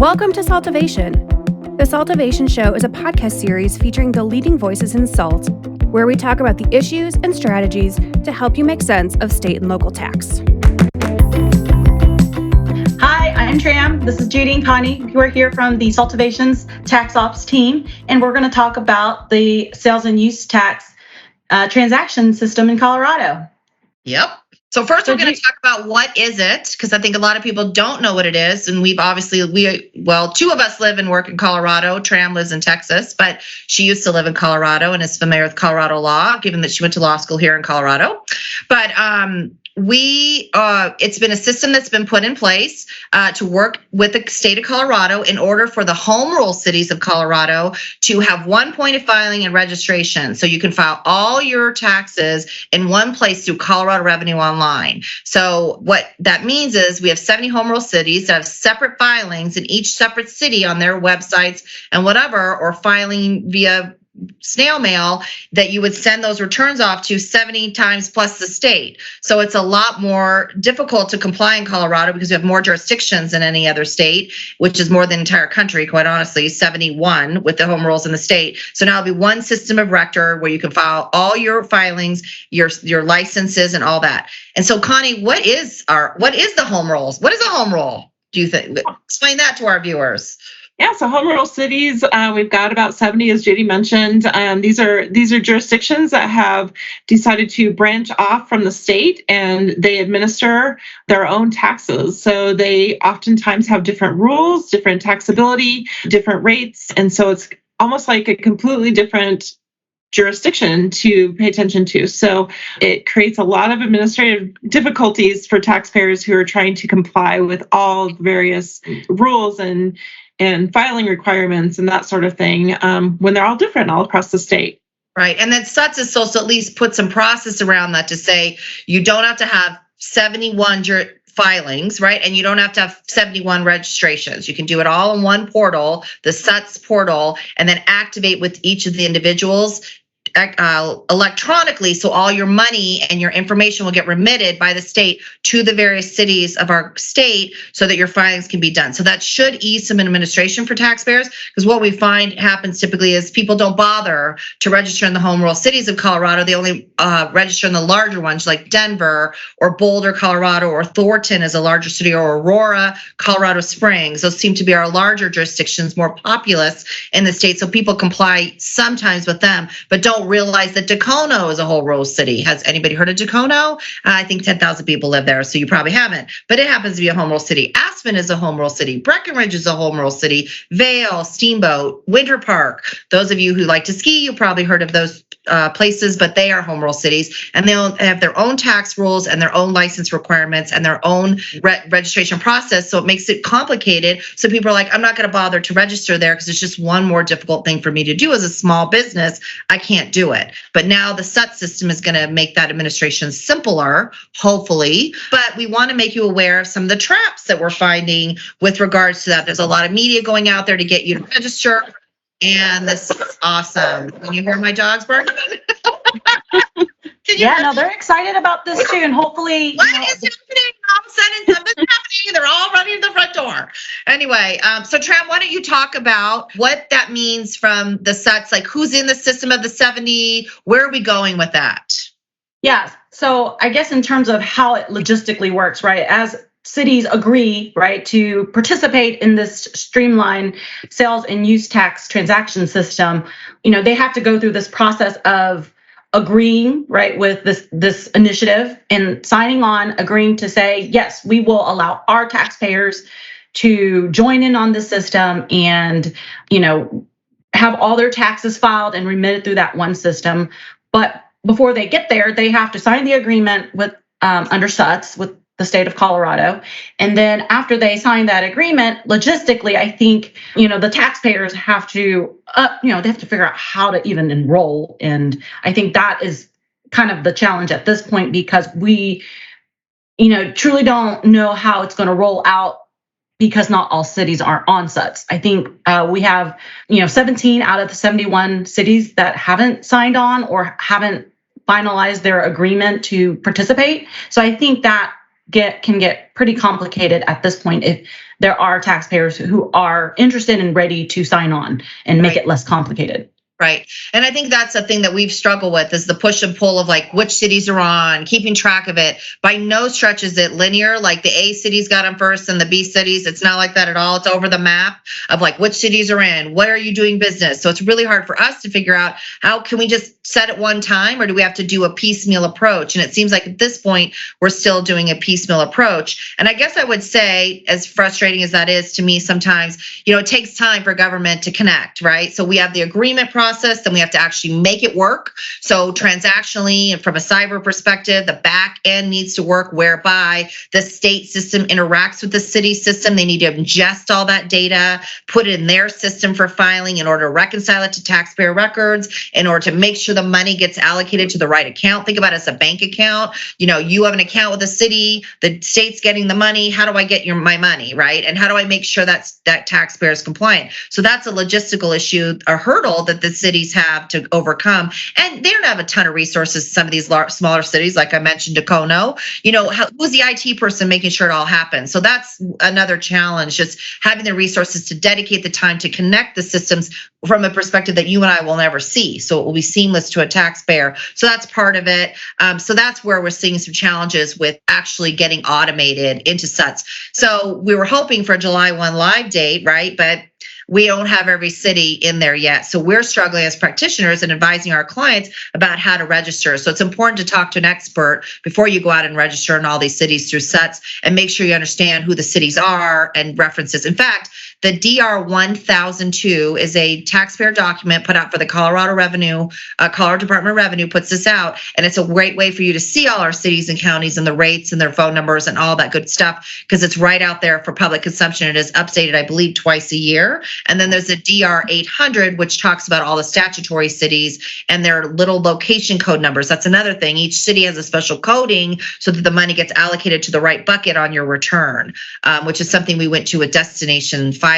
Welcome to SALTovation. The SALTovation Show is a podcast series featuring the leading voices in SALT, where we talk about the issues and strategies to help you make sense of state and local tax. Hi, I'm Tram. This is Judy and Connie. We're here from the SALTovation's TaxOps team, and we're going to talk about the sales and use tax transaction system in Colorado. Yep. So first we're going to talk about what is it, because I think a lot of people don't know what it is. And we've obviously, two of us live and work in Colorado. Tram lives in Texas, but she used to live in Colorado and is familiar with Colorado law, given that she went to law school here in Colorado. But it's been a system that's been put in place to work with the state of Colorado in order for the home rule cities of Colorado to have one point of filing and registration. So you can file all your taxes in one place through Colorado Revenue Online. So what that means is we have 70 home rule cities that have separate filings in each separate city on their websites and whatever, or filing via snail mail that you would send those returns off to 70 times plus the state. So it's a lot more difficult to comply in Colorado because we have more jurisdictions than any other state, which is more than the entire country, quite honestly, 71 with the home rules in the state. So now it'll be one system of record where you can file all your filings, your licenses and all that. And so Connie, what is the home rules? What is a home rule? Do you think? Explain that to our viewers. Yeah, so home rule cities, we've got about 70, as Judy mentioned. These are jurisdictions that have decided to branch off from the state, and they administer their own taxes. So they oftentimes have different rules, different taxability, different rates, and so it's almost like a completely different jurisdiction to pay attention to. So it creates a lot of administrative difficulties for taxpayers who are trying to comply with all the various rules and filing requirements and that sort of thing when they're all different all across the state. Right. And then SUTS is supposed to at least put some process around that to say you don't have to have 71 filings, right? And you don't have to have 71 registrations. You can do it all in one portal, the SUTS portal, and then activate with each of the individuals electronically, so all your money and your information will get remitted by the state to the various cities of our state so that your filings can be done. So that should ease some administration for taxpayers, because what we find happens typically is people don't bother to register in the home rule cities of Colorado. They only register in the larger ones like Denver or Boulder, Colorado, or Thornton is a larger city, or Aurora, Colorado Springs. Those seem to be our larger jurisdictions, more populous in the state. So people comply sometimes with them, but don't realize that Dacono is a whole rule city. Has anybody heard of Dacono? I think 10,000 people live there, so you probably haven't. But it happens to be a home rule city. Aspen is a home rule city. Breckenridge is a home rule city. Vail, Steamboat, Winter Park. Those of you who like to ski, you probably heard of those places, but they are home rule cities, and they'll have their own tax rules and their own license requirements and their own registration process. So it makes it complicated. So people are like, I'm not going to bother to register there because it's just one more difficult thing for me to do as a small business. I can't do it. But now the SUTS system is going to make that administration simpler, hopefully. But we want to make you aware of some of the traps that we're finding with regards to that. There's a lot of media going out there to get you to register. And this is awesome. Can you hear my dogs barking? No, they're excited about this too, and hopefully. What is happening? All of a sudden, something's happening. They're all running to the front door. Anyway, so Tram, why don't you talk about what that means from the SUTS? Like, who's in the system of the 70? Where are we going with that? Yeah. So I guess in terms of how it logistically works, right? As cities agree, right, to participate in this streamlined sales and use tax transaction system, they have to go through this process of agreeing, right, with this initiative and signing on, agreeing to say, yes, we will allow our taxpayers to join in on the system and, have all their taxes filed and remitted through that one system. But before they get there, they have to sign the agreement with under SUTS with the state of Colorado. And then after they sign that agreement, logistically, I think, the taxpayers have to, they have to figure out how to even enroll. And I think that is kind of the challenge at this point, because we, truly don't know how it's going to roll out, because not all cities are on SUTS. I think we have, 17 out of the 71 cities that haven't signed on or haven't finalized their agreement to participate. So I think that can get pretty complicated at this point if there are taxpayers who are interested and ready to sign on and make it less complicated. Right. And I think that's the thing that we've struggled with is the push and pull of like which cities are on, keeping track of it. By no stretch is it linear, like the A cities got them first and the B cities. It's not like that at all. It's over the map of like which cities are in, where are you doing business? So it's really hard for us to figure out how can we just set it one time or do we have to do a piecemeal approach? And it seems like at this point, we're still doing a piecemeal approach. And I guess I would say, as frustrating as that is to me sometimes, it takes time for government to connect, right? So we have the agreement process, then we have to actually make it work. So transactionally and from a cyber perspective, the back end needs to work whereby the state system interacts with the city system. They need to ingest all that data, put it in their system for filing in order to reconcile it to taxpayer records, in order to make sure the money gets allocated to the right account. Think about it as a bank account. You have an account with the city, the state's getting the money. How do I get my money, right? And how do I make sure that taxpayer is compliant? So that's a logistical issue, a hurdle that the cities have to overcome. And they don't have a ton of resources, some of these smaller cities, like I mentioned, Dacono. Who's the IT person making sure it all happens? So that's another challenge, just having the resources to dedicate the time to connect the systems from a perspective that you and I will never see. So it will be seamless to a taxpayer. So that's part of it. So that's where we're seeing some challenges with actually getting automated into SUTS. So we were hoping for a July 1 live date, right? But we don't have every city in there yet. So we're struggling as practitioners and advising our clients about how to register. So it's important to talk to an expert before you go out and register in all these cities through SUTS and make sure you understand who the cities are and references. In fact, the DR 1002 is a taxpayer document put out for the Colorado Department of Revenue puts this out. And it's a great way for you to see all our cities and counties and the rates and their phone numbers and all that good stuff, because it's right out there for public consumption. It is updated, I believe, twice a year. And then there's a DR 800, which talks about all the statutory cities and their little location code numbers. That's another thing. Each city has a special coding so that the money gets allocated to the right bucket on your return, which is something we went to a destination filing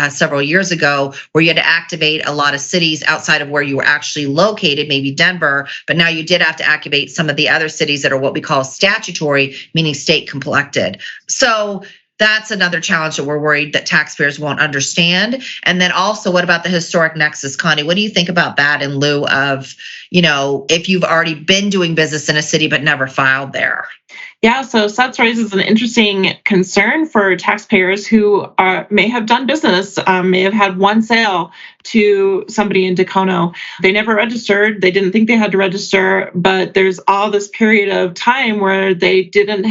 several years ago, where you had to activate a lot of cities outside of where you were actually located, maybe Denver, but now you did have to activate some of the other cities that are what we call statutory, meaning state collected. So that's another challenge that we're worried that taxpayers won't understand. And then also, what about the historic nexus, Connie? What do you think about that in lieu of, if you've already been doing business in a city but never filed there? Yeah, so SUTS raises an interesting concern for taxpayers who may have done business, may have had one sale to somebody in Dacono. They never registered. They didn't think they had to register, but there's all this period of time where they didn't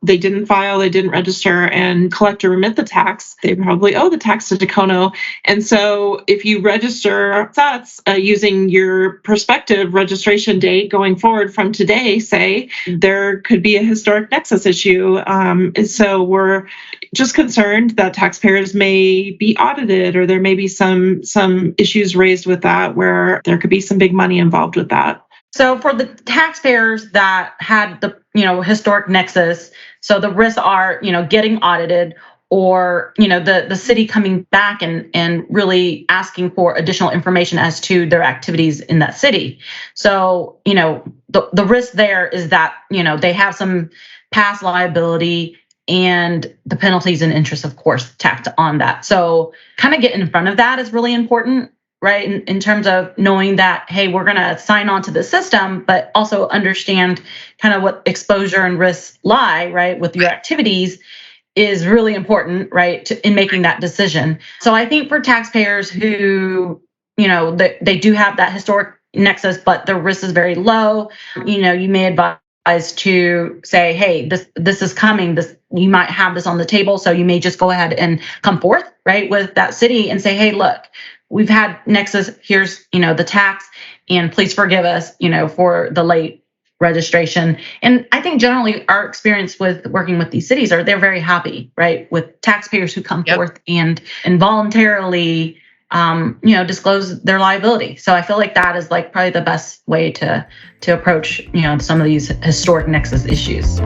they didn't file, they didn't register and collect or remit the tax. They probably owe the tax to Dacono. And so if you register SUTS using your prospective registration date going forward from today, say, there could be a historic nexus issue. So we're just concerned that taxpayers may be audited, or there may be some issues raised with that where there could be some big money involved with that. So for the taxpayers that had the historic nexus, so the risks are getting audited, or the city coming back and really asking for additional information as to their activities in that city. So the risk there is that they have some past liability, and the penalties and interest, of course, tacked on that. So kind of getting in front of that is really important, right? In terms of knowing that, hey, we're going to sign on to the system, but also understand kind of what exposure and risks lie, right, with your activities is really important, right, in making that decision. So I think for taxpayers who, they do have that historic nexus, but the risk is very low, you may advise to say, hey, this is coming, you might have this on the table, so you may just go ahead and come forth, right, with that city and say, hey, look, we've had nexus, here's, the tax, and please forgive us, for the late registration. And I think generally our experience with working with these cities they're very happy, right, with taxpayers who come forth and voluntarily disclose their liability. So I feel like that is probably the best way to approach, some of these historic nexus issues.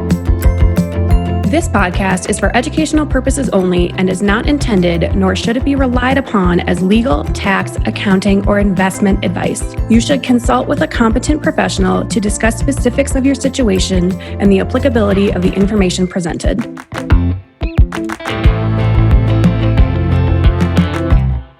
This podcast is for educational purposes only and is not intended, nor should it be relied upon as legal, tax, accounting, or investment advice. You should consult with a competent professional to discuss specifics of your situation and the applicability of the information presented.